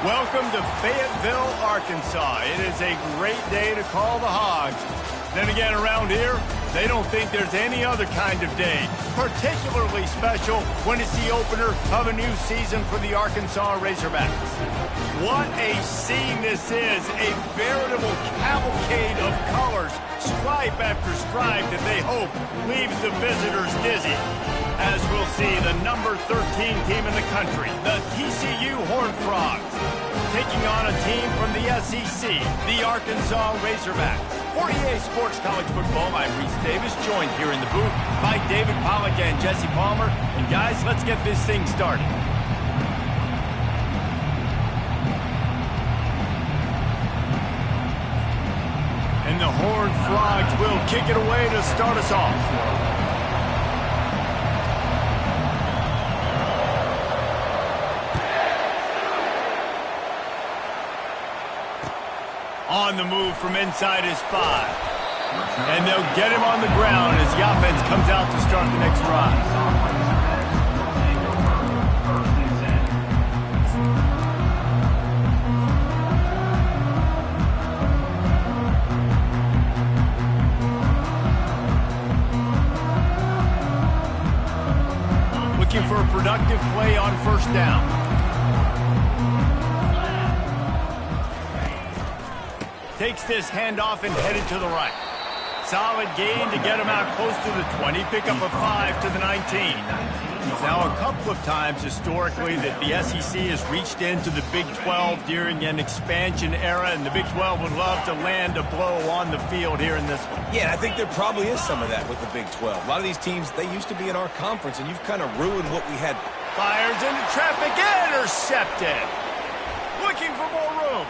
Welcome to Fayetteville, Arkansas. It is a great day to call the Hogs. Then again, around here, they don't think there's any other kind of day. Particularly special when it's the opener of a new season for the Arkansas Razorbacks. What a scene this is. A veritable cavalcade of colors, stripe after stripe, that they hope leaves the visitors dizzy. As we'll see, the number 13 team in the country, the TCU Horned Frogs, taking on a team from the SEC, the Arkansas Razorbacks. For EA Sports College Football, I'm Reese Davis, joined here in the booth by David Pollack and Jesse Palmer. And guys, let's get this thing started. And the Horned Frogs will kick it away to start us off. On the move from inside his 5. And they'll get him on the ground as the offense comes out to start the next drive. Looking for a productive play on first down. Takes this handoff and headed to the right. Solid gain to get him out close to the 20. Pick up a 5 to the 19. Now, a couple of times historically that the SEC has reached into the Big 12 during an expansion era, and the Big 12 would love to land a blow on the field here in this one. Yeah, I think there probably is some of that with the Big 12. A lot of these teams, they used to be in our conference, and you've kind of ruined what we had. Fires into traffic, intercepted. Looking for more room.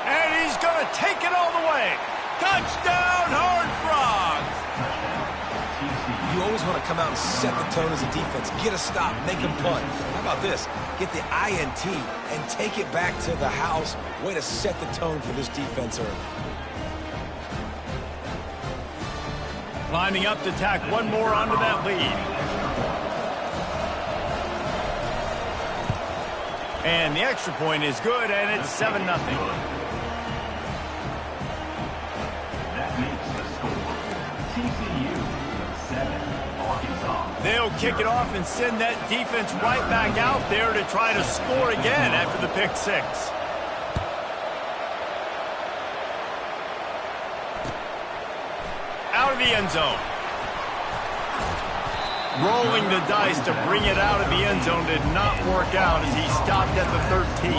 And he's going to take it all the way. Touchdown, Horned Frogs! You always want to come out and set the tone as a defense. Get a stop, make them punt. How about this? Get the INT and take it back to the house. Way to set the tone for this defense early. Lining up to tack one more onto that lead. And the extra point is good, and it's 7-0. They'll kick it off and send that defense right back out there to try to score again after the pick 6. Out of the end zone. Rolling the dice to bring it out of the end zone did not work out as he stopped at the 13.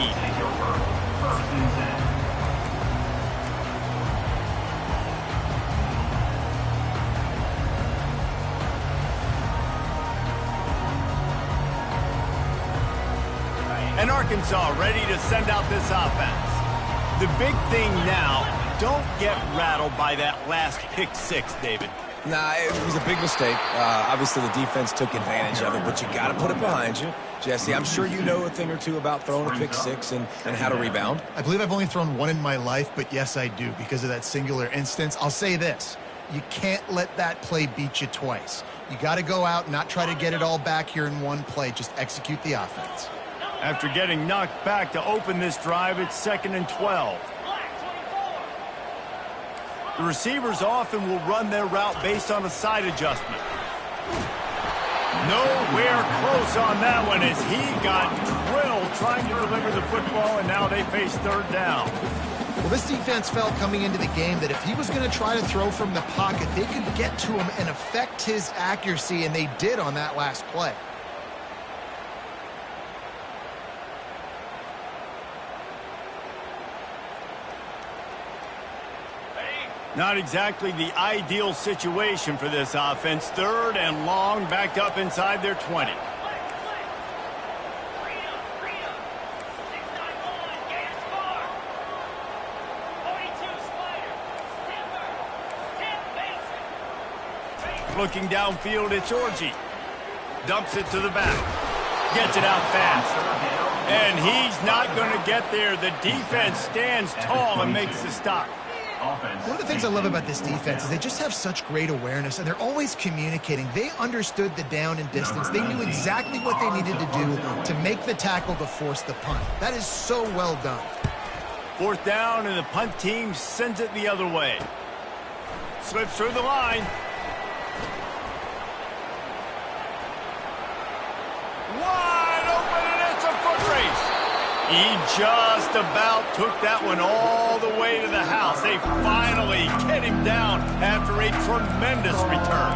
And Arkansas ready to send out this offense. The big thing now, don't get rattled by that last pick 6, David. Nah, it was a big mistake. Obviously, the defense took advantage of it, but you got to put it behind you. Jesse, I'm sure you know a thing or two about throwing a pick 6 and how to rebound. I believe I've only thrown one in my life, but yes, I do because of that singular instance. I'll say this. You can't let that play beat you twice. You got to go out and not try to get it all back here in one play. Just execute the offense. After getting knocked back to open this drive, it's 2nd and 12. The receivers often will run their route based on a side adjustment. Nowhere close on that one as he got drilled trying to deliver the football, and now they face 3rd down. Well, this defense felt coming into the game that if he was going to try to throw from the pocket, they could get to him and affect his accuracy, and they did on that last play. Not exactly the ideal situation for this offense. 3rd and long, backed up inside their 20. Looking downfield, it's Orji. Dumps it to the back. Gets it out fast. And he's not going to get there. The defense stands tall and makes the stop. One of the things I love about this defense is they just have such great awareness, and they're always communicating. They understood the down and distance. They knew exactly what they needed to do to make the tackle to force the punt. That is so well done. 4th down, and the punt team sends it the other way. Slips through the line. Wide open, and it's a foot race. He just about took that one all the way to the house. They finally get him down after a tremendous return.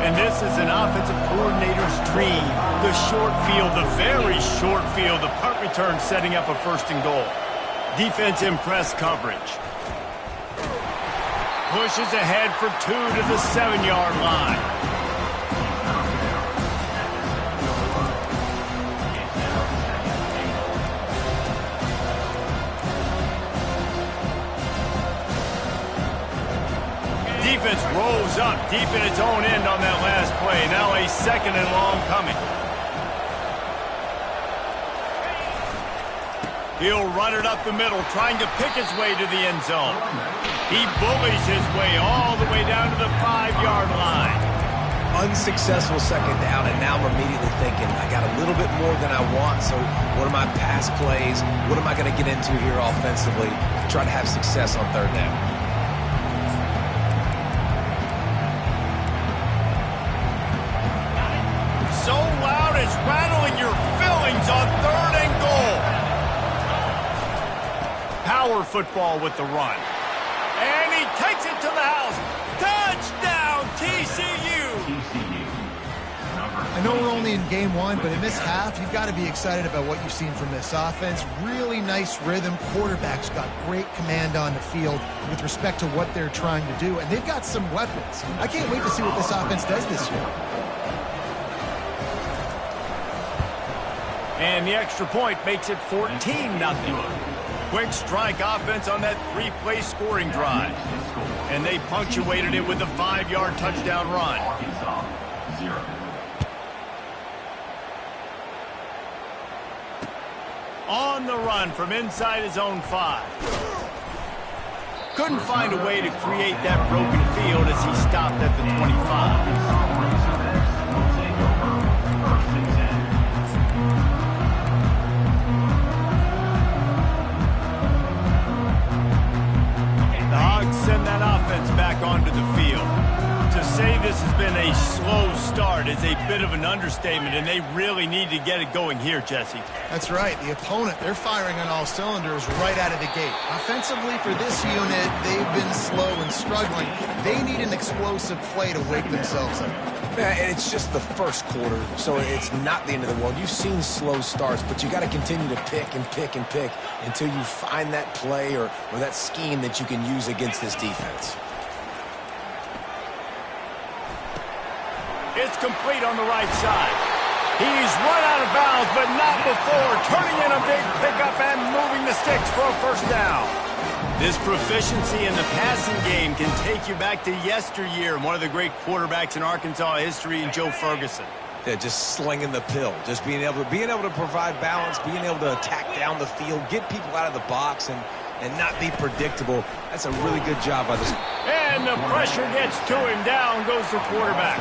And this is an offensive coordinator's dream. The short field, the very short field, the punt return setting up a 1st and goal. Defense in press coverage. Pushes ahead for 2 to the 7-yard line. Defense rolls up deep in its own end on that last play. Now a 2nd and long coming. He'll run it up the middle, trying to pick his way to the end zone. He bullies his way all the way down to the 5-yard line. Unsuccessful 2nd down, and now I'm immediately thinking, I got a little bit more than I want, so what are my pass plays? What am I going to get into here offensively to try to have success on 3rd down? So loud it's rattling your fillings on 3rd and goal. Power football with the run. And he takes it to the house. Touchdown, TCU! I know we're only in game 1, but in this half, you've got to be excited about what you've seen from this offense. Really nice rhythm. Quarterback's got great command on the field with respect to what they're trying to do, and they've got some weapons. I can't wait to see what this offense does this year. And the extra point makes it 14-0. Quick strike offense on that 3-play scoring drive. And they punctuated it with a 5-yard touchdown run. On the run from inside his own 5. Couldn't find a way to create that broken field as he stopped at the 25. Send that offense back onto the field. To say this has been a slow start is a bit of an understatement, and they really need to get it going here, Jesse. That's right. The opponent, they're firing on all cylinders right out of the gate. Offensively, for this unit, they've been slow and struggling. They need an explosive play to wake themselves up. Yeah, and it's just the 1st quarter, so it's not the end of the world. You've seen slow starts, but you got to continue to pick and pick and pick until you find that play or that scheme that you can use against this defense. It's complete on the right side. He's run out of bounds, but not before turning in a big pickup and moving the sticks for a 1st down. This proficiency in the passing game can take you back to yesteryear, one of the great quarterbacks in Arkansas history, in Joe Ferguson. Yeah, just slinging the pill, just being able to provide balance, being able to attack down the field, get people out of the box, and not be predictable. That's a really good job by this. And the pressure gets to him. Down goes the quarterback.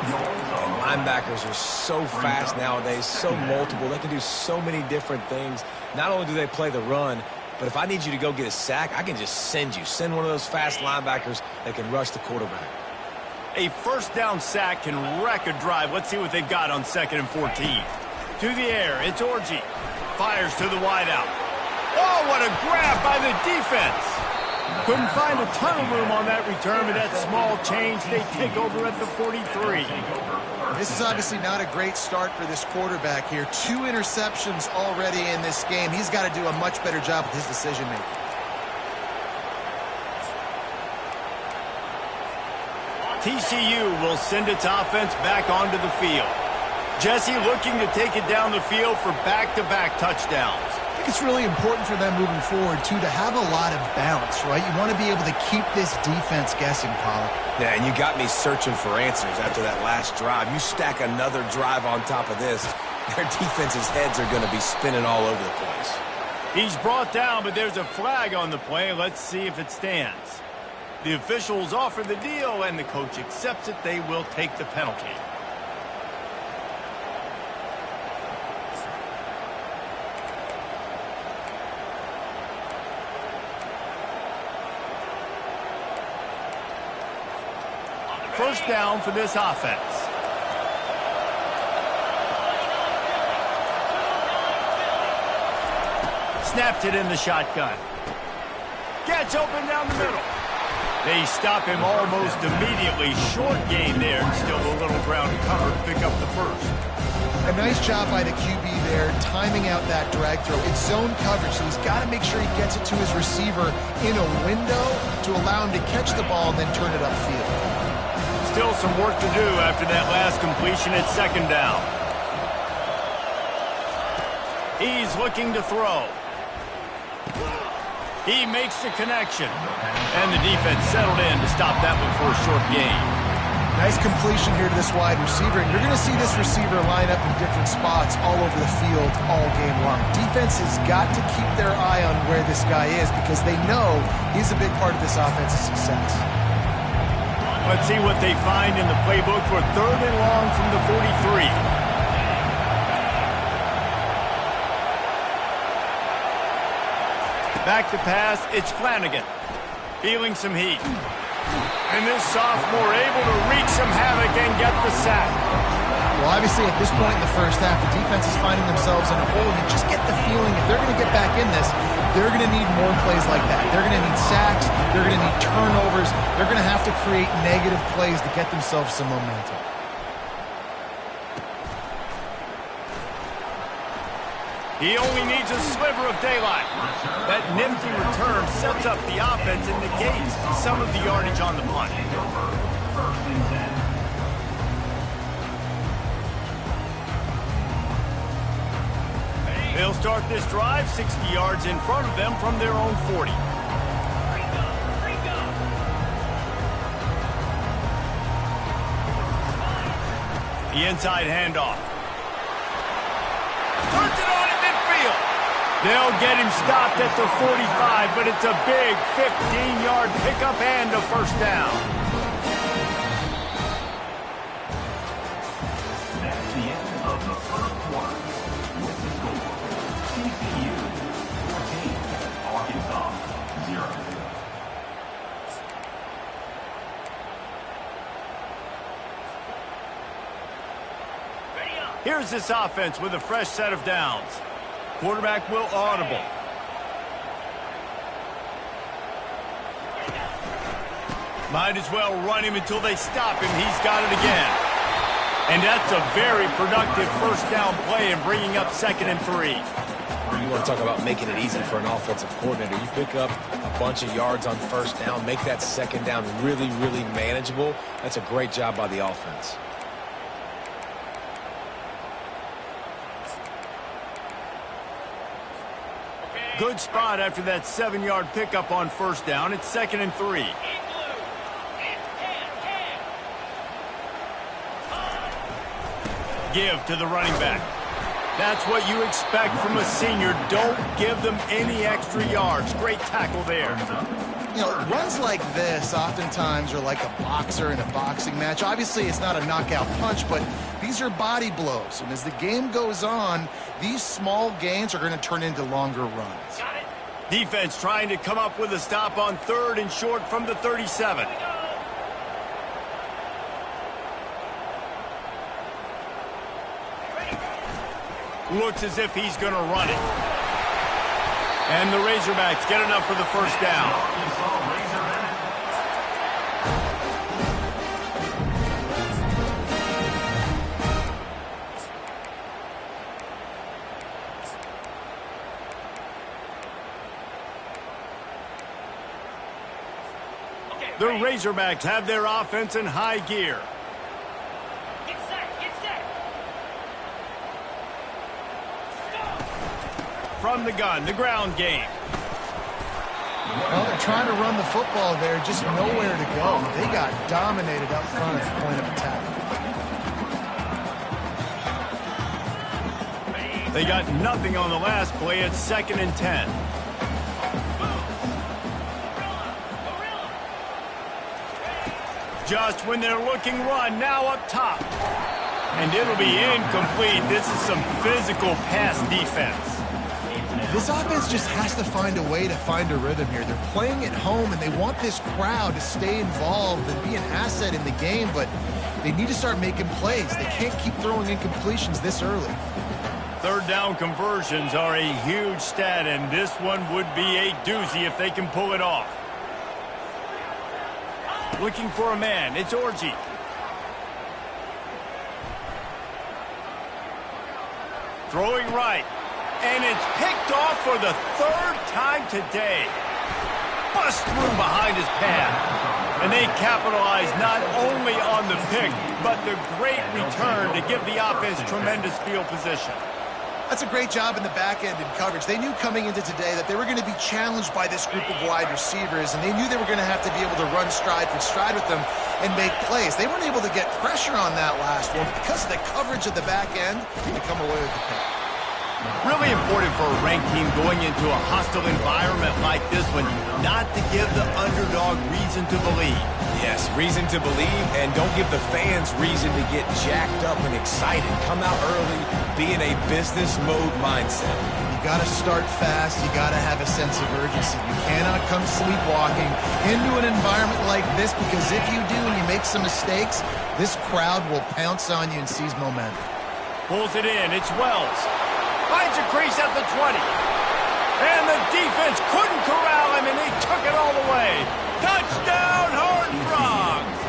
And linebackers are so fast nowadays, so multiple. They can do so many different things. Not only do they play the run, but if I need you to go get a sack, I can just send one of those fast linebackers that can rush the quarterback. A 1st down sack can wreck a drive. Let's see what they've got on 2nd and 14. To the air, it's Orji. Fires to the wideout. Oh, what a grab by the defense. Couldn't find a ton of room on that return, but that small change, they take over at the 43. This is obviously not a great start for this quarterback here. 2 interceptions already in this game. He's got to do a much better job with his decision-making. TCU will send its offense back onto the field. Jesse looking to take it down the field for back-to-back touchdowns. I think it's really important for them moving forward, too, to have a lot of balance, right? You want to be able to keep this defense guessing, Pollock. Yeah, and you got me searching for answers after that last drive. You stack another drive on top of this, their defense's heads are going to be spinning all over the place. He's brought down, but there's a flag on the play. Let's see if it stands. The officials offer the deal, and the coach accepts it. They will take the penalty. First down for this offense. Snapped it in the shotgun. Gets open down the middle. They stop him almost immediately. Short gain there, and still a little ground to cover to pick up the first. A nice job by the QB there, timing out that drag throw. It's zone coverage, so he's got to make sure he gets it to his receiver in a window to allow him to catch the ball and then turn it upfield. Still some work to do after that last completion at second down. He's looking to throw. He makes the connection. And the defense settled in to stop that one for a short gain. Nice completion here to this wide receiver. And you're going to see this receiver line up in different spots all over the field all game long. Defense has got to keep their eye on where this guy is because they know he's a big part of this offense's success. Let's see what they find in the playbook for third and long from the 43. Back to pass, it's Flanagan. Feeling some heat. And this sophomore able to wreak some havoc and get the sack. Well, obviously at this point in the first half, the defense is finding themselves in a hole. You just get the feeling if they're going to get back in this, they're going to need more plays like that. They're going to need sacks. They're going to need turnovers. They're going to have to create negative plays to get themselves some momentum. He only needs a sliver of daylight. That nifty return sets up the offense and negates some of the yardage on the punt. They'll start this drive 60 yards in front of them from their own 40. The inside handoff. Turns it on at midfield. They'll get him stopped at the 45, but it's a big 15-yard pickup and a first down. That's the end of the first quarter. With the score, TCU 14, Arkansas 0. Here's this offense with a fresh set of downs. Quarterback will audible. Might as well run him until they stop him. He's got it again. And that's a very productive first down play and bringing up 2nd and 3. You want to talk about making it easy for an offensive coordinator. You pick up a bunch of yards on first down, make that second down really, really manageable. That's a great job by the offense. Good spot after that 7-yard pickup on first down. It's 2nd and 3. Give to the running back. That's what you expect from a senior. Don't give them any extra yards. Great tackle there. You know, runs like this oftentimes are like a boxer in a boxing match. Obviously, it's not a knockout punch, but these are body blows. And as the game goes on, these small gains are going to turn into longer runs. Defense trying to come up with a stop on 3rd and short from the 37. Looks as if he's going to run it. And the Razorbacks get enough for the first down. The Razorbacks have their offense in high gear. Get set, get set. From the gun, the ground game. Well, they're trying to run the football there, just nowhere to go. They got dominated up front at the point of attack. They got nothing on the last play. It's 2nd and 10. Just when they're looking run, now up top. And it'll be incomplete. This is some physical pass defense. This offense just has to find a way to find a rhythm here. They're playing at home, and they want this crowd to stay involved and be an asset in the game, but they need to start making plays. They can't keep throwing incompletions this early. 3rd down conversions are a huge stat, and this one would be a doozy if they can pull it off. Looking for a man. It's Orji. Throwing right. And it's picked off for the 3rd time today. Bust through behind his pad. And they capitalize not only on the pick, but the great return to give the offense tremendous field position. That's a great job in the back end in coverage. They knew coming into today that they were going to be challenged by this group of wide receivers, and they knew they were going to have to be able to run stride for stride with them and make plays. They weren't able to get pressure on that last one. Because of the coverage at the back end, they come away with the pick. Really important for a ranked team going into a hostile environment like this one, not to give the underdog reason to believe. Yes, reason to believe, and don't give the fans reason to get jacked up and excited. Come out early, be in a business mode mindset. You got to start fast. You got to have a sense of urgency. You cannot come sleepwalking into an environment like this, because if you do and you make some mistakes, this crowd will pounce on you and seize momentum. Pulls it in. It's Wells. Finds a crease at the 20. And the defense couldn't corral him, and he took it all the way. Touchdown, Horned Frogs!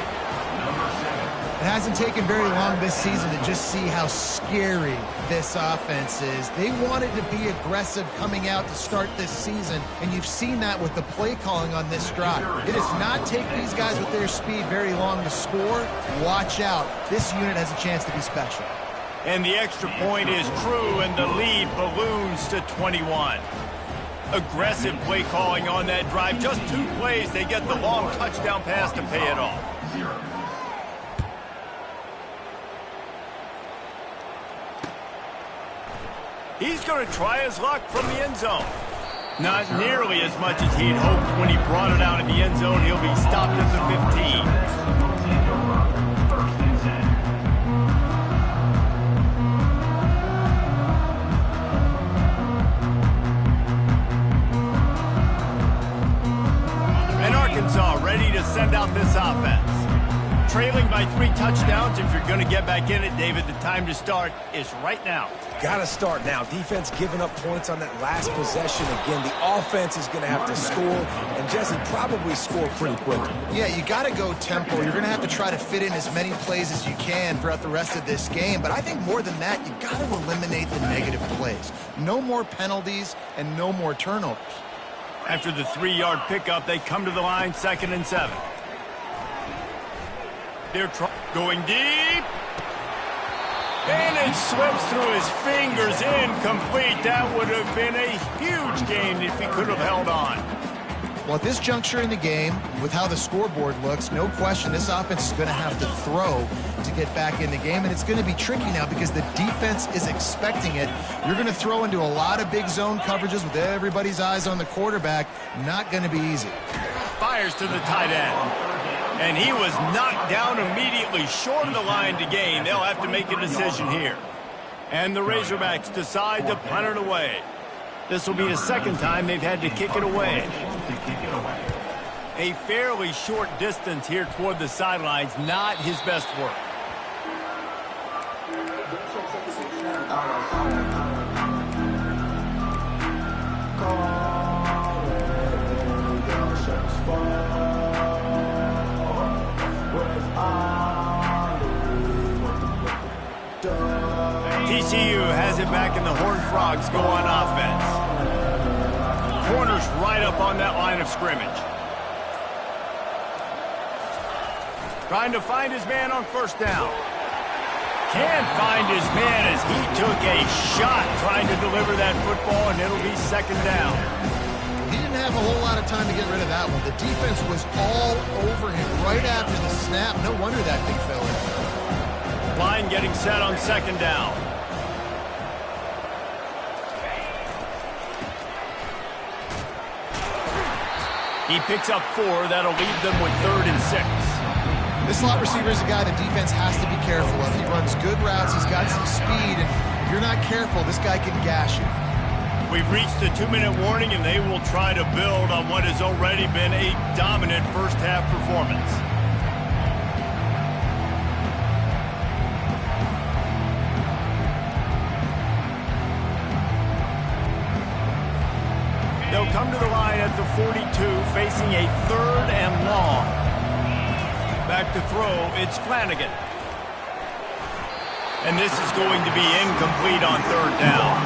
It hasn't taken very long this season to just see how scary this offense is. They wanted to be aggressive coming out to start this season, and you've seen that with the play calling on this drive. It does not take these guys with their speed very long to score. Watch out. This unit has a chance to be special. And the extra point is true, and the lead balloons to 21. Aggressive play calling on that drive. Just 2 plays, they get the long touchdown pass to pay it off. He's going to try his luck from the end zone. Not nearly as much as he'd hoped when he brought it out in the end zone. He'll be stopped at the 15. Ncaa ready to send out this offense. Trailing by 3 touchdowns. If you're going to get back in it, David, the time to start is right now. Got to start now. Defense giving up points on that last possession. Again, the offense is going to have to score, and Jesse probably score pretty quickly. Yeah, you got to go tempo. You're going to have to try to fit in as many plays as you can throughout the rest of this game. But I think more than that, you got to eliminate the negative plays. No more penalties and no more turnovers. After the 3-yard pickup, they come to the line, 2nd and 7. They're going deep. And it slips through his fingers, incomplete. That would have been a huge gain if he could have held on. Well, at this juncture in the game, with how the scoreboard looks, no question this offense is going to have to throw to get back in the game, and it's going to be tricky now because the defense is expecting it. You're going to throw into a lot of big zone coverages with everybody's eyes on the quarterback. Not going to be easy. Fires to the tight end. And he was knocked down immediately short of the line to gain. They'll have to make a decision here. And the Razorbacks decide to punt it away. This will be the 2nd time they've had to kick it away. A fairly short distance here toward the sidelines, not his best work. TCU has it back, and the Horned Frogs go on offense. Corner's right up on that line of scrimmage. Trying to find his man on 1st down. Can't find his man as he took a shot trying to deliver that football, and it'll be 2nd down. He didn't have a whole lot of time to get rid of that one. The defense was all over him right after the snap. No wonder that thing fell in. Line getting set on 2nd down. He picks up 4. That'll leave them with 3rd and 6. This slot receiver is a guy the defense has to be careful of. He runs good routes. He's got some speed, and if you're not careful, this guy can gash you. We've reached the 2-minute warning, and they will try to build on what has already been a dominant first-half performance. They'll come to the line at the 42, facing a 3rd and long. Back to throw, it's Flanagan. And this is going to be incomplete on 3rd down.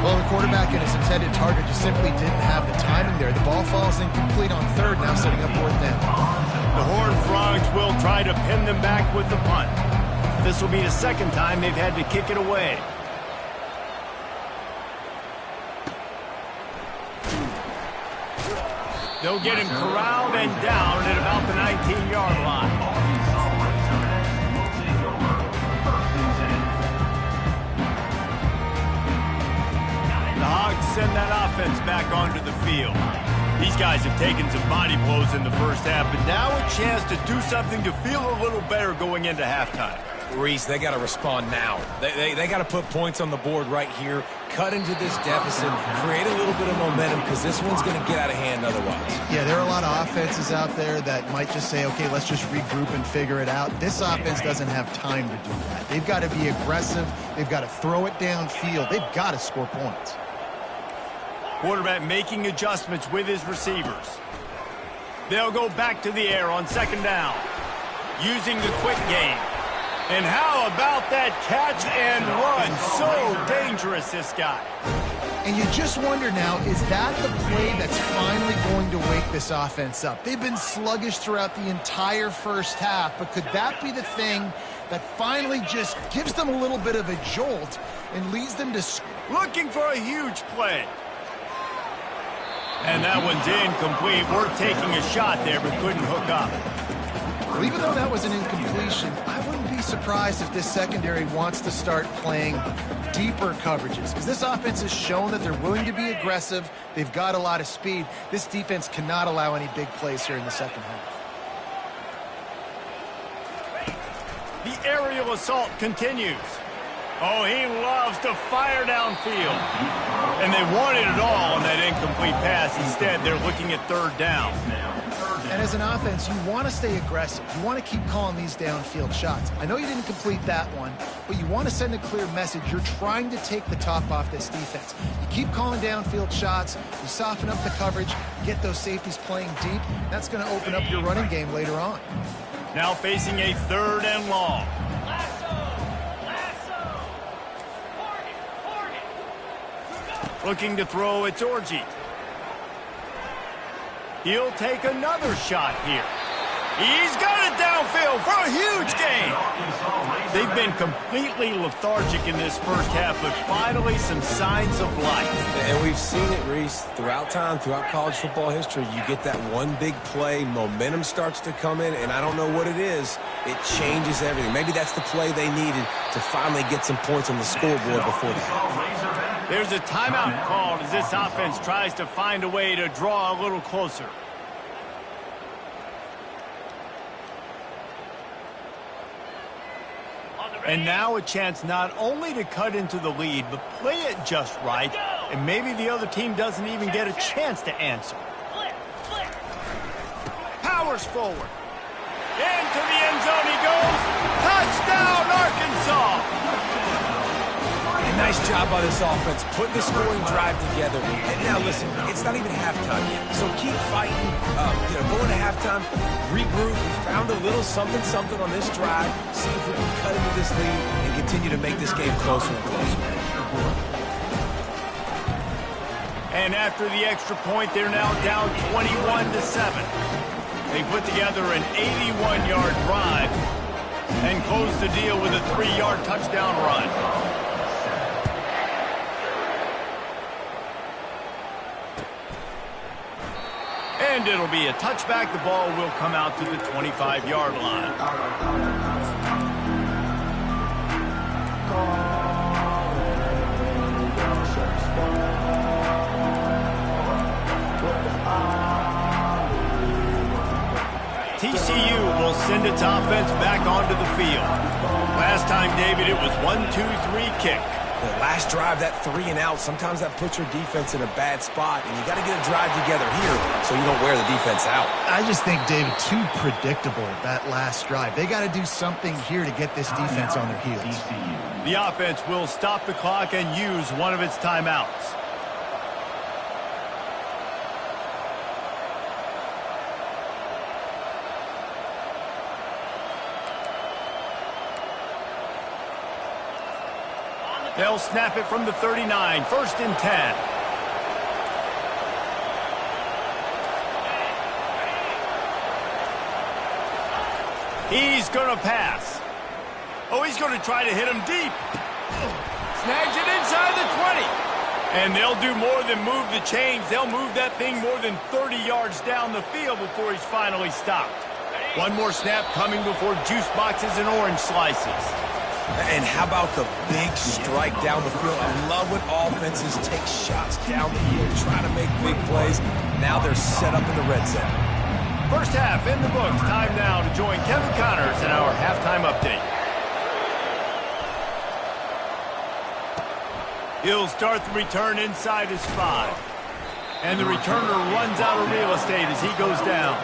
Well, the quarterback and his intended target just simply didn't have the timing there. The ball falls incomplete on 3rd, now setting up 4th down. The Horned Frogs will try to pin them back with the punt. This will be the 2nd time they've had to kick it away. They'll get him corralled and down at about the 19-yard line. The Hogs send that offense back onto the field. These guys have taken some body blows in the first half, but now a chance to do something to feel a little better going into halftime. Reese, they got to respond now. They got to put points on the board right here, cut into this deficit, create a little bit of momentum, because this one's going to get out of hand otherwise. Yeah, there are a lot of offenses out there that might just say, okay, let's just regroup and figure it out. This offense doesn't have time to do that. They've got to be aggressive. They've got to throw it downfield. They've got to score points. Quarterback making adjustments with his receivers. They'll go back to the air on 2nd down, using the quick game. And how about that catch and run? So dangerous, this guy. And you just wonder now, is that the play that's finally going to wake this offense up? They've been sluggish throughout the entire first half, but could that be the thing that finally just gives them a little bit of a jolt and leads them to... Looking for a huge play. And that one's incomplete. We're taking a shot there, but couldn't hook up. Well, even though that was an incompletion, I wouldn't be surprised if this secondary wants to start playing deeper coverages, because this offense has shown that they're willing to be aggressive. They've got a lot of speed. This defense cannot allow any big plays here in the second half. The aerial assault continues. Oh, he loves to fire downfield. And they wanted it all on that incomplete pass. Instead, they're looking at 3rd down. And as an offense, you want to stay aggressive. You want to keep calling these downfield shots. I know you didn't complete that one, but you want to send a clear message. You're trying to take the top off this defense. You keep calling downfield shots. You soften up the coverage. Get those safeties playing deep. That's going to open up your running game later on. Now facing a 3rd and long. Looking to throw, it's Orji. He'll take another shot here. He's got it downfield for a huge gain. They've been completely lethargic in this first half, but finally some signs of life. And we've seen it, Reese, throughout time, throughout college football history. You get that one big play, momentum starts to come in, and I don't know what it is. It changes everything. Maybe that's the play they needed to finally get some points on the scoreboard before the half. There's a timeout called as this offense tries to find a way to draw a little closer. And now a chance not only to cut into the lead, but play it just right, and maybe the other team doesn't even get a chance to answer. Powers forward. Into the end zone he goes. Touchdown, Arkansas! A nice job by this offense, putting the scoring drive together. And now listen, it's not even halftime yet, so keep fighting. Going to halftime, regroup. We found a little something on this drive. See if we can cut into this lead and continue to make this game closer and closer. And after the extra point, they're now down 21-7. They put together an 81-yard drive and close the deal with a 3-yard touchdown run. And it'll be a touchback. The ball will come out to the 25-yard line. TCU will send its offense back onto the field. Last time, David, it was 1-2-3 kick. The last drive, that 3 and out, sometimes that puts your defense in a bad spot, and you got to get a drive together here so you don't wear the defense out. I just think, David, too predictable, that last drive. They got to do something here to get this defense on their heels. The offense will stop the clock and use one of its timeouts. They'll snap it from the 39, 1st and 10. He's going to pass. Oh, he's going to try to hit him deep. Snags it inside the 20. And they'll do more than move the chains. They'll move that thing more than 30 yards down the field before he's finally stopped. One more snap coming before juice boxes and orange slices. And how about the big strike down the field? I love when offenses take shots down the field, try to make big plays. Now they're set up in the red zone. First half in the books. Time now to join Kevin Connors in our halftime update. He'll start the return inside his 5. And the returner runs out of real estate as he goes down.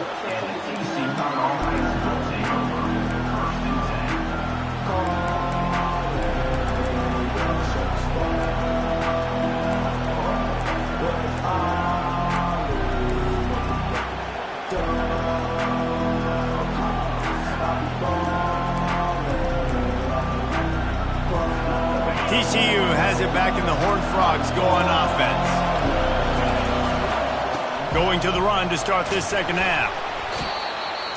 TCU has it back in the Horned Frogs go on offense. Going to the run to start this second half.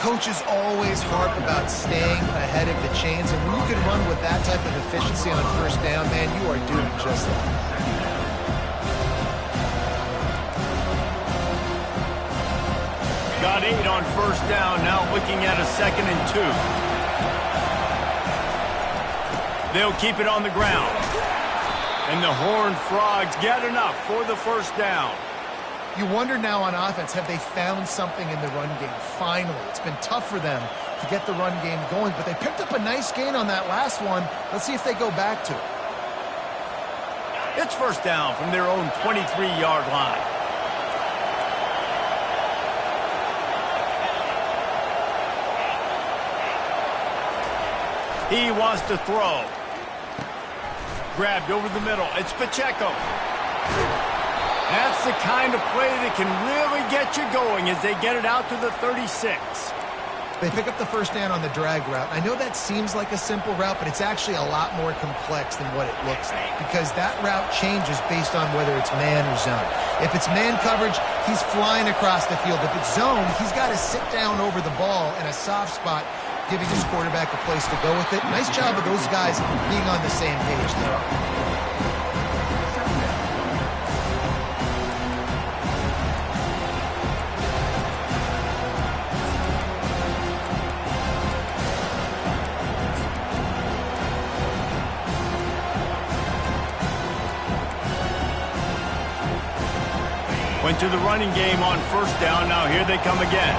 Coaches always harp about staying ahead of the chains, and when you can run with that type of efficiency on first down, man, you are doing just that. Got 8 on first down, now looking at a 2nd and 2. They'll keep it on the ground. And the Horned Frogs get enough for the first down. You wonder now on offense, have they found something in the run game? Finally. It's been tough for them to get the run game going, but they picked up a nice gain on that last one. Let's see if they go back to it. It's first down from their own 23-yard line. He wants to throw. Grabbed over the middle. It's Pacheco. That's the kind of play that can really get you going as they get it out to the 36. They pick up the first down on the drag route. I know that seems like a simple route, but it's actually a lot more complex than what it looks like because that route changes based on whether it's man or zone. If it's man coverage, he's flying across the field. If it's zone, he's got to sit down over the ball in a soft spot, giving his quarterback a place to go with it. Nice job of those guys being on the same page there. Went to the running game on first down. Now here they come again.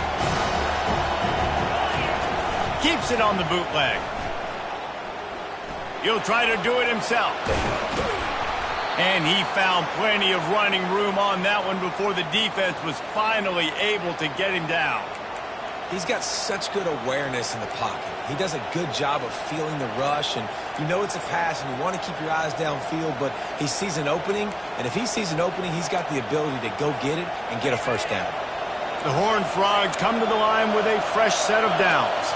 Keeps it on the bootleg. He'll try to do it himself. And he found plenty of running room on that one before the defense was finally able to get him down. He's got such good awareness in the pocket. He does a good job of feeling the rush, and you know it's a pass, and you want to keep your eyes downfield, but he sees an opening, and if he sees an opening, he's got the ability to go get it and get a first down. The Horned Frogs come to the line with a fresh set of downs.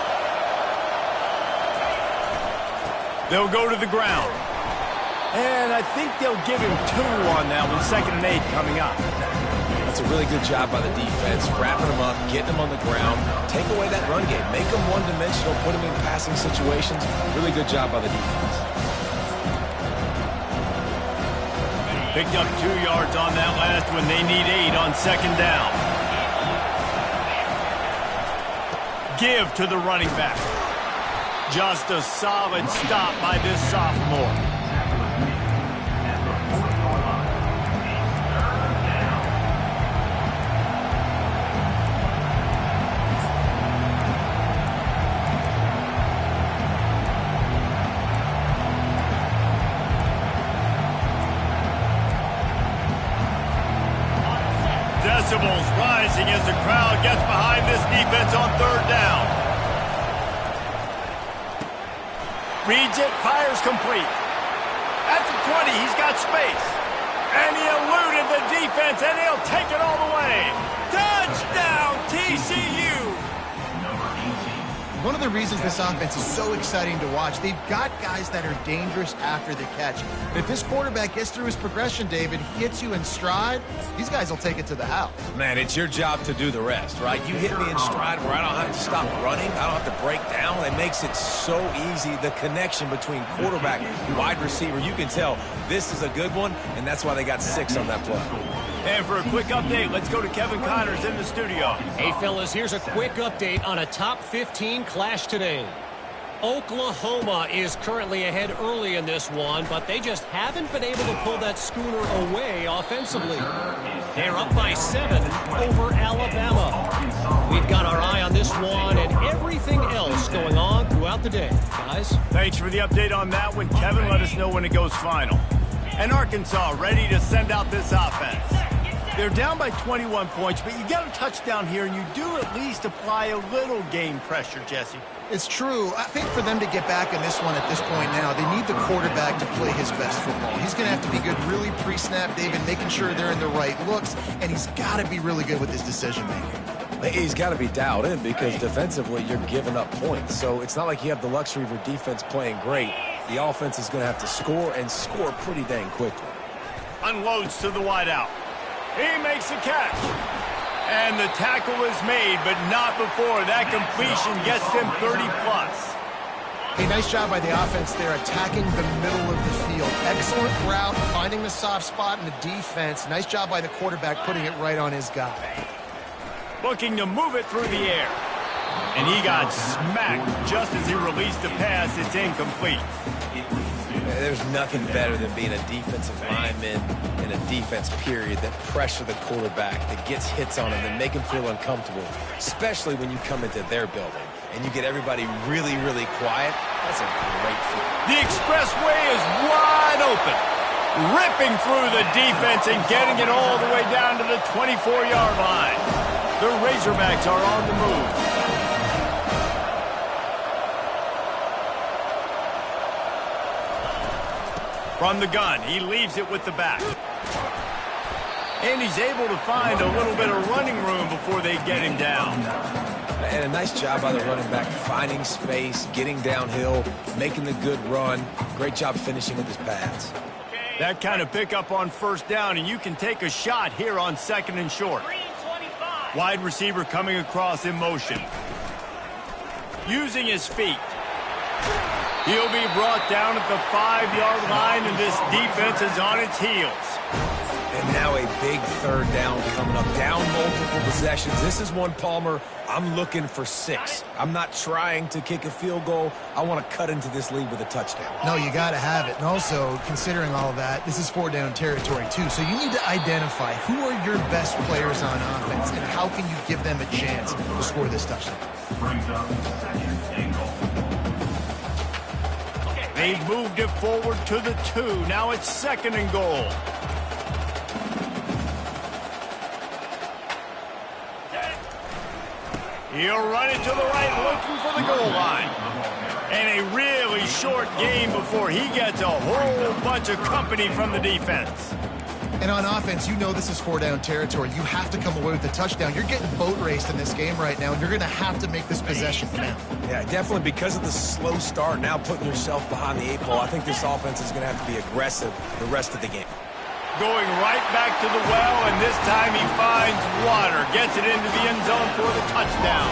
They'll go to the ground. And I think they'll give him 2 on that one, 2nd and 8 coming up. That's a really good job by the defense, wrapping them up, getting them on the ground, take away that run game, make them one-dimensional, put them in passing situations. Really good job by the defense. Picked up 2 yards on that last one. They need 8 on 2nd down. Give to the running back. Just a solid stop by this sophomore. decibels rising as the crowd gets behind this defense on third down. Reads it, fires complete. At the 20, he's got space. And he eluded the defense, and he'll take it all the way. Touchdown, TCU! One of the reasons this offense is so exciting to watch, they've got guys that are dangerous after the catch. But if this quarterback gets through his progression, David, hits you in stride, these guys will take it to the house. Man, it's your job to do the rest, right? You hit me in stride where I don't have to stop running. I don't have to break down. It makes it so easy. The connection between quarterback and wide receiver, you can tell this is a good one, and that's why they got 6 on that play. And for a quick update, let's go to Kevin Connors in the studio. Hey, fellas, here's a quick update on a top 15 clash today. Oklahoma is currently ahead early in this one, but they just haven't been able to pull that schooner away offensively. They're up by 7 over Alabama. We've got our eye on this one and everything else going on throughout the day. Guys? Thanks for the update on that one, Kevin. Let us know when it goes final. And Arkansas ready to send out this offense. They're down by 21 points, but you get a touchdown here, and you do at least apply a little game pressure, Jesse. It's true. I think for them to get back in this one at this point now, they need the quarterback to play his best football. He's going to have to be good really pre-snap, David, making sure they're in the right looks, and he's got to be really good with his decision-making. He's got to be dialed in because defensively you're giving up points. So it's not like you have the luxury of your defense playing great. The offense is going to have to score and score pretty dang quickly. Unloads to the wideout. He makes the catch. And the tackle is made, but not before that completion gets them 30-plus. Hey, nice job by the offense there, attacking the middle of the field. Excellent route, finding the soft spot in the defense. Nice job by the quarterback, putting it right on his guy. Looking to move it through the air. And he got smacked just as he released the pass. It's incomplete. There's nothing better than being a defensive lineman in a defense period that pressure the quarterback, that gets hits on him, and make him feel uncomfortable, especially when you come into their building and you get everybody really, really quiet. That's a great feeling. The expressway is wide open, ripping through the defense and getting it all the way down to the 24-yard line. The Razorbacks are on the move. From the gun, he leaves it with the back. And he's able to find a little bit of running room before they get him down. And a nice job by the running back, finding space, getting downhill, making the good run. Great job finishing with his pads. That kind of pickup on first down, and you can take a shot here on 2nd and short. Wide receiver coming across in motion. Using his feet. He'll be brought down at the 5-yard line, and this defense is on its heels. And now a big 3rd down coming up. Down multiple possessions. This is one, Palmer, I'm looking for 6. I'm not trying to kick a field goal. I want to cut into this lead with a touchdown. No, you got to have it. And also, considering all of that, this is 4-down territory, too. So you need to identify who are your best players on offense, and how can you give them a chance to score this touchdown. Brings up 2nd and goal. They've moved it forward to the 2. Now it's 2nd and goal. He'll run it to the right, looking for the goal line. And a really short game before he gets a whole bunch of company from the defense. And on offense, you know this is 4-down territory. You have to come away with a touchdown. You're getting boat raced in this game right now, and you're going to have to make this possession count. Yeah, definitely because of the slow start, now putting yourself behind the 8 ball, I think this offense is going to have to be aggressive the rest of the game. Going right back to the well, and this time he finds water. Gets it into the end zone for the touchdown.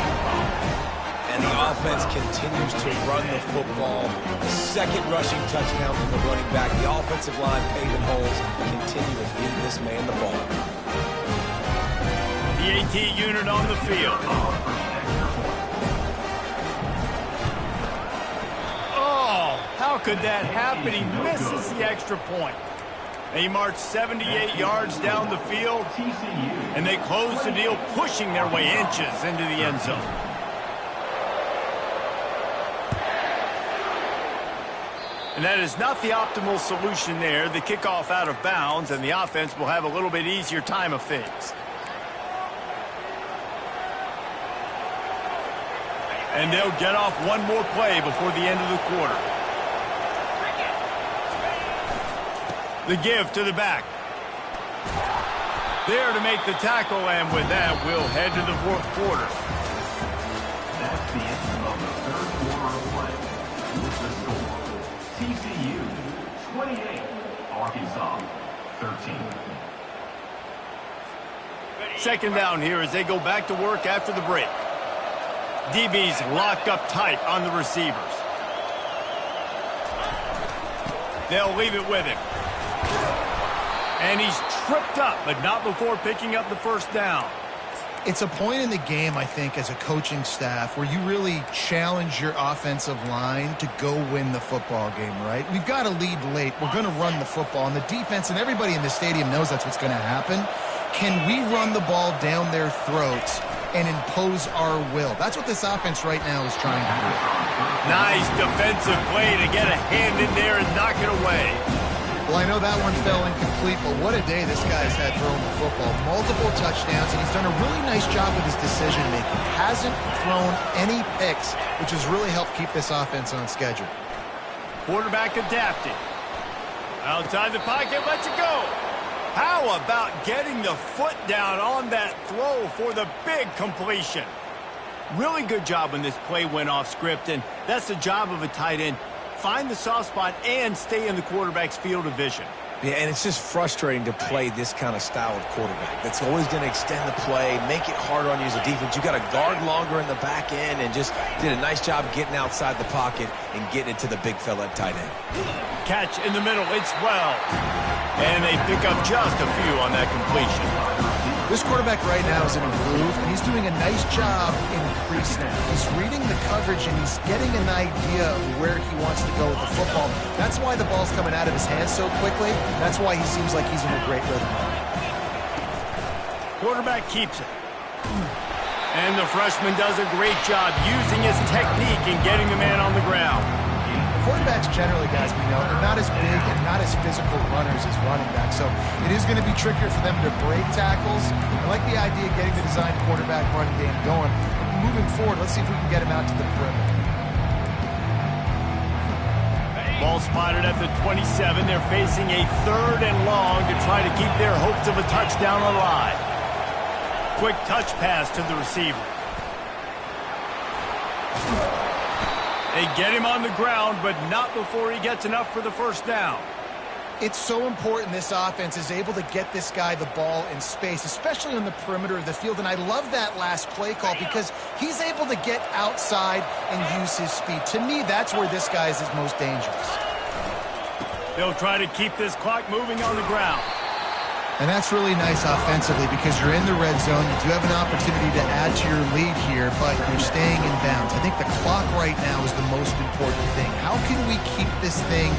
And the offense continues to run the football. The 2nd rushing touchdown from the running back. The offensive line paving holes. Continue to feed this man the ball. The AT unit on the field. Oh, how could that happen? He misses the extra point. They march 78 yards down the field, and they close the deal, pushing their way inches into the end zone. And that is not the optimal solution there. The kickoff out of bounds, and the offense will have a little bit easier time of things. And they'll get off one more play before the end of the quarter. The give to the back. There to make the tackle, and with that, we'll head to the fourth quarter. That's the end of the third quarter of play. With the score, TCU 28, Arkansas 13. Second down here as they go back to work after the break. DB's locked up tight on the receivers. They'll leave it with him. And he's tripped up, but not before picking up the first down. It's a point in the game, I think, as a coaching staff where you really challenge your offensive line to go win the football game, right? We've got to lead late. We're going to run the football. And the defense and everybody in the stadium knows that's what's going to happen. Can we run the ball down their throats and impose our will? That's what this offense right now is trying to do. Nice defensive play to get a hand in there and knock it away. Well, I know that one fell incomplete, but what a day this guy's had throwing the football. Multiple touchdowns, and he's done a really nice job with his decision-making. Hasn't thrown any picks, which has really helped keep this offense on schedule. Quarterback adapting. Outside the pocket, lets it go. How about getting the foot down on that throw for the big completion? Really good job when this play went off script, and that's the job of a tight end. Find the soft spot and stay in the quarterback's field of vision. Yeah, and it's just frustrating to play this kind of style of quarterback. That's always going to extend the play, make it harder on you as a defense. You got to guard longer in the back end, and just did a nice job getting outside the pocket and getting it to the big fella at tight end. Catch in the middle, it's well. And they pick up just a few on that completion. This quarterback right now is in a groove, and he's doing a nice job in pre-snap. He's reading the coverage, and he's getting an idea of where he wants to go with the football. That's why the ball's coming out of his hands so quickly. That's why he seems like he's in a great rhythm. Quarterback keeps it. And the freshman does a great job using his technique and getting the man on the ground. Quarterbacks generally, guys, we know, are not as big and not as physical runners as running backs, so it is going to be trickier for them to break tackles. I like the idea of getting the design quarterback run game going. Moving forward, let's see if we can get him out to the perimeter. Ball spotted at the 27. They're facing a third and long to try to keep their hopes of a touchdown alive. Quick touch pass to the receiver. They get him on the ground, but not before he gets enough for the first down. It's so important this offense is able to get this guy the ball in space, especially on the perimeter of the field. And I love that last play call because he's able to get outside and use his speed. To me, that's where this guy is his most dangerous. They'll try to keep this clock moving on the ground. And that's really nice offensively because you're in the red zone. You do have an opportunity to add to your lead here, but you're staying in bounds. I think the clock right now is the most important thing. How can we keep this thing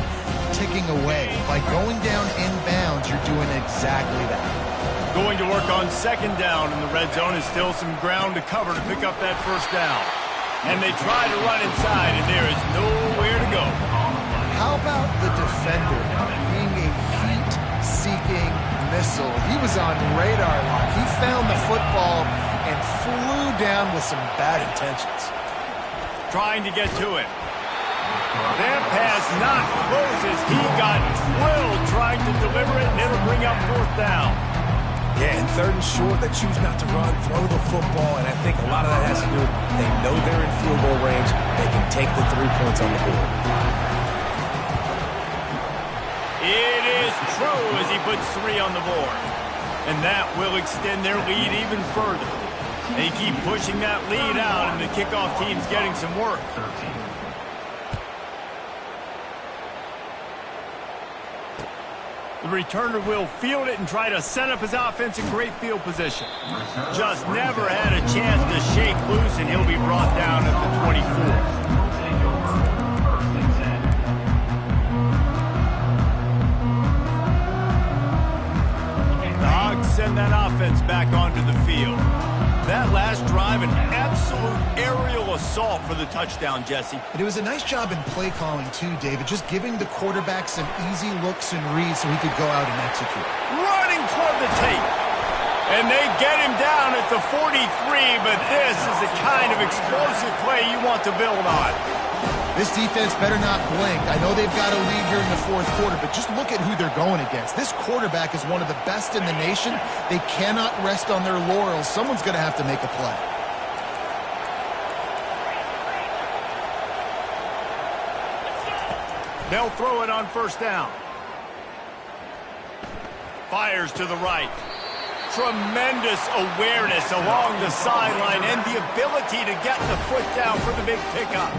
ticking away? By going down in bounds, you're doing exactly that. Going to work on second down in the red zone is still some ground to cover to pick up that first down. And they try to run inside, and there is nowhere to go. How about the defender being a heat-seeking missile? He was on radar lock. He found the football and flew down with some bad intentions. Trying to get to it. That pass not close as he got drilled trying to deliver it, and it'll bring up fourth down. Yeah, and third and short, they choose not to run, throw the football, and I think a lot of that has to do with they know they're in field goal range. They can take the 3 points on the board. It is true as he puts 3 on the board. And that will extend their lead even further. They keep pushing that lead out, and the kickoff team's getting some work. The returner will field it and try to set up his offense in great field position. Just never had a chance to shake loose, and he'll be brought down at the 24. Send that offense back onto the field. That last drive, an absolute aerial assault for the touchdown, Jesse. But it was a nice job in play calling too, David, just giving the quarterback some easy looks and reads so he could go out and execute. Running toward the tape. And they get him down at the 43, but this is the kind of explosive play you want to build on. This defense better not blink. I know they've got a lead here in the fourth quarter, but just look at who they're going against. This quarterback is one of the best in the nation. They cannot rest on their laurels. Someone's going to have to make a play. They'll throw it on first down. Fires to the right. Tremendous awareness along the sideline and the ability to get the foot down for the big pickup.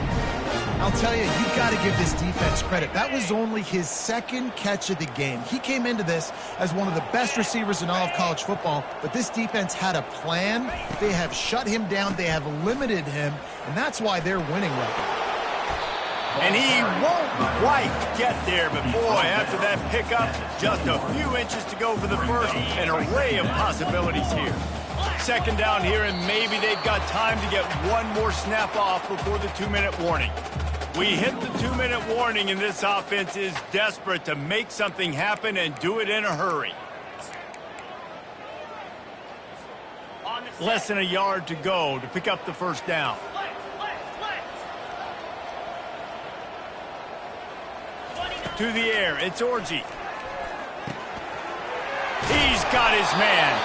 I'll tell you, you've got to give this defense credit. That was only his second catch of the game. He came into this as one of the best receivers in all of college football, but this defense had a plan. They have shut him down. They have limited him, and that's why they're winning right now. And he won't quite get there, but boy, after that pickup, just a few inches to go for the first, an array of possibilities here. Second down here, and maybe they've got time to get one more snap off before the 2-minute warning. We hit the 2-minute warning, and this offense is desperate to make something happen and do it in a hurry. Less than a yard to go to pick up the first down. To the air, it's Orji. He's got his man.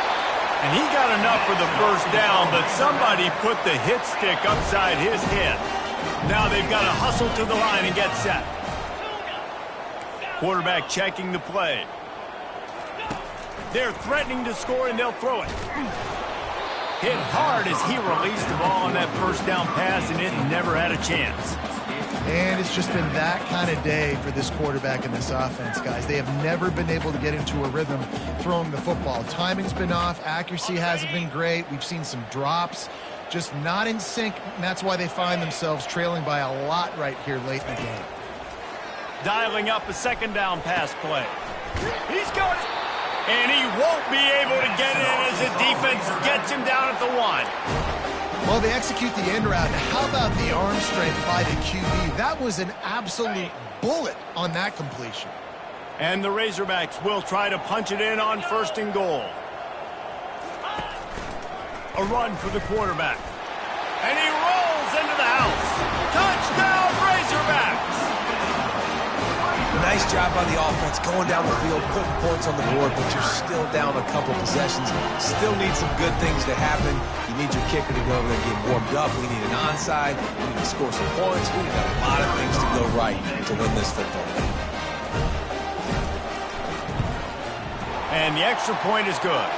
And he got enough for the first down, but somebody put the hit stick upside his head. Now they've got to hustle to the line and get set. Quarterback checking the play. They're threatening to score, and they'll throw it. Hit hard as he released the ball on that first down pass, and it never had a chance. And it's just been that kind of day for this quarterback and this offense, guys. They have never been able to get into a rhythm throwing the football. Timing's been off. Accuracy hasn't been great. We've seen some drops, just not in sync, and that's why they find themselves trailing by a lot right here late in the game. Dialing up a second down pass play. He's going, and he won't be able to get in as the defense gets him down at the 1. Well, they execute the end route. How about the arm strength by the QB? That was an absolute bullet on that completion. And the Razorbacks will try to punch it in on first and goal. A run for the quarterback. And he rolls into the house. Touchdown, Razorbacks! Nice job by the offense going down the field, putting points on the board, but you're still down a couple possessions. Still need some good things to happen. You need your kicker to go over there and get warmed up. We need an onside. We need to score some points. We need a lot of things to go right to win this football game. And the extra point is good.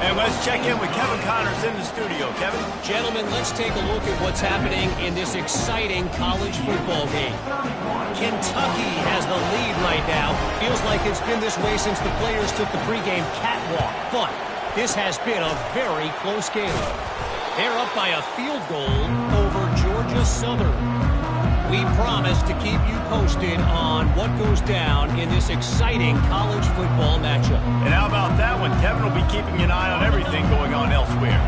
And let's check in with Kevin Connors in the studio. Kevin? Gentlemen, let's take a look at what's happening in this exciting college football game. Kentucky has the lead right now. Feels like it's been this way since the players took the pregame catwalk. But this has been a very close game. They're up by a field goal over Georgia Southern. We promise to keep you posted on what goes down in this exciting college football matchup. And how about that one? Kevin will be keeping an eye on everything going on elsewhere.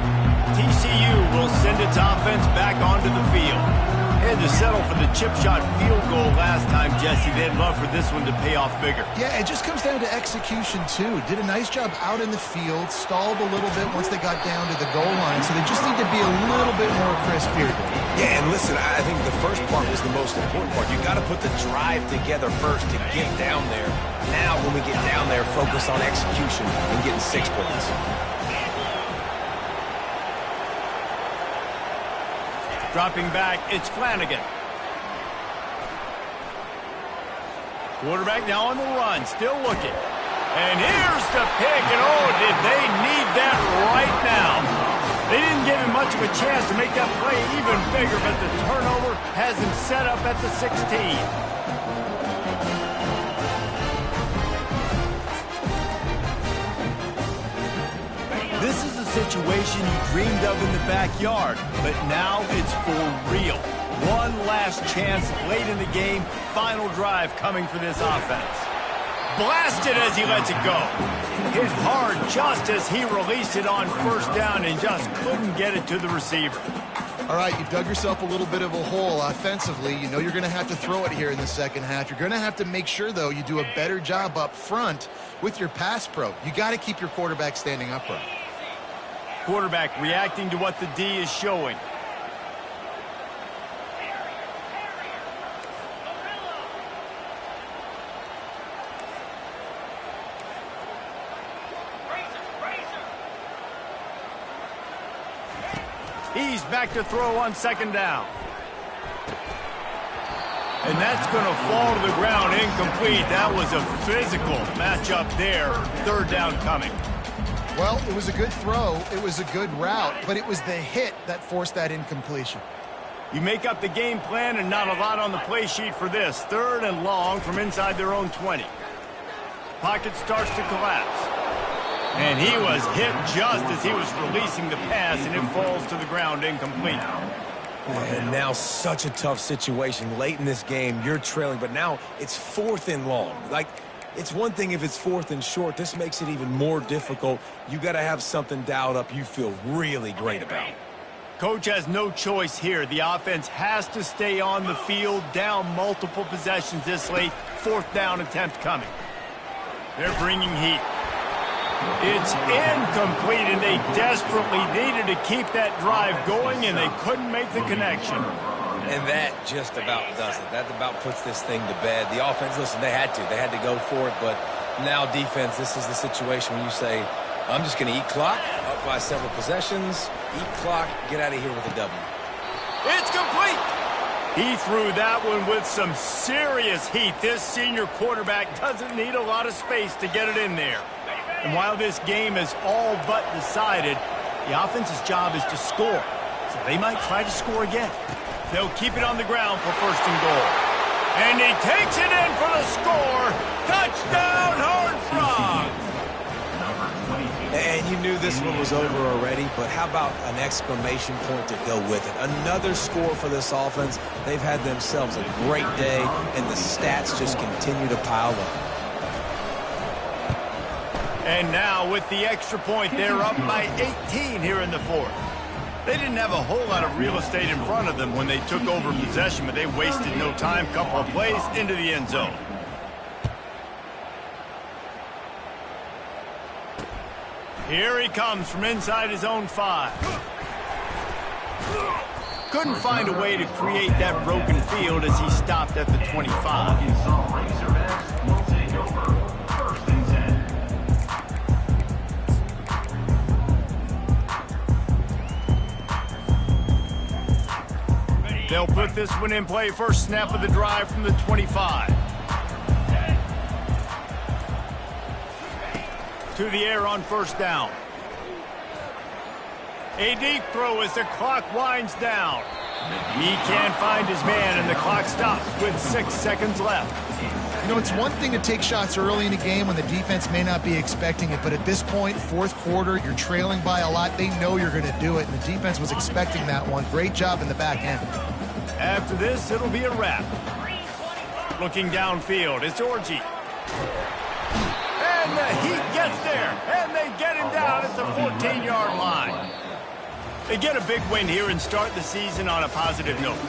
TCU will send its offense back onto the field. They had to settle for the chip shot field goal last time, Jesse. They'd love for this one to pay off bigger. Yeah, it just comes down to execution, too. Did a nice job out in the field, stalled a little bit once they got down to the goal line, so they just need to be a little bit more crisp here. Yeah, and listen, I think the first part was the most important part. You got to put the drive together first to get down there. Now, when we get down there, focus on execution and getting 6 points. Dropping back, it's Flanagan. Quarterback now on the run, still looking. And here's the pick, and oh, did they need that right now. They didn't give him much of a chance to make that play even bigger, but the turnover has him set up at the 16. This is a situation you dreamed of in the backyard, but now it's for real. One last chance late in the game, final drive coming for this offense. Blasted as he lets it go. Hit hard just as he released it on first down and just couldn't get it to the receiver. All right, you've dug yourself a little bit of a hole offensively. You know you're going to have to throw it here in the second half. You're going to have to make sure, though, you do a better job up front with your pass pro. You got to keep your quarterback standing upright. quarterback reacting to what the D is showing. He's back to throw on second down. And that's going to fall to the ground incomplete. That was a physical matchup there. Third down coming. Well, it was a good throw. It was a good route, but it was the hit that forced that incompletion. You make up the game plan and not a lot on the play sheet for this. Third and long from inside their own 20. Pocket starts to collapse. And he was hit just as he was releasing the pass, and it falls to the ground incomplete. And now such a tough situation. Late in this game, you're trailing, but now it's 4th and long. Like, it's one thing if it's 4th and short. This makes it even more difficult. You got to have something dialed up you feel really great about. Coach has no choice here. The offense has to stay on the field, down multiple possessions this late. 4th down attempt coming. They're bringing heat. It's incomplete, and they desperately needed to keep that drive going, and they couldn't make the connection. And that just about does it. That about puts this thing to bed. The offense, listen, they had to go for it, but now defense, this is the situation when you say, I'm just going to eat clock, up by several possessions, eat clock, get out of here with a W. It's complete. He threw that one with some serious heat. This senior quarterback doesn't need a lot of space to get it in there. And while this game is all but decided, the offense's job is to score. So they might try to score again. They'll keep it on the ground for 1st and goal. And he takes it in for the score. Touchdown, Horned Frogs! And you knew this one was over already, but how about an exclamation point to go with it? Another score for this offense. They've had themselves a great day, and the stats just continue to pile up. And now with the extra point, they're up by 18 here in the 4th. They didn't have a whole lot of real estate in front of them when they took over possession, but they wasted no time. Couple of plays into the end zone. Here he comes from inside his own 5. Couldn't find a way to create that broken field as he stopped at the 25. They'll put this one in play. First snap of the drive from the 25. To the air on 1st down. A deep throw as the clock winds down. He can't find his man, and the clock stops with 6 seconds left. You know, it's one thing to take shots early in a game when the defense may not be expecting it, but at this point, 4th quarter, you're trailing by a lot. They know you're going to do it, and the defense was expecting that one. Great job in the back end. After this, it'll be a wrap. Looking downfield, it's Orji. And the Heat gets there, and they get him down at the 14-yard line. They get a big win here and start the season on a positive note.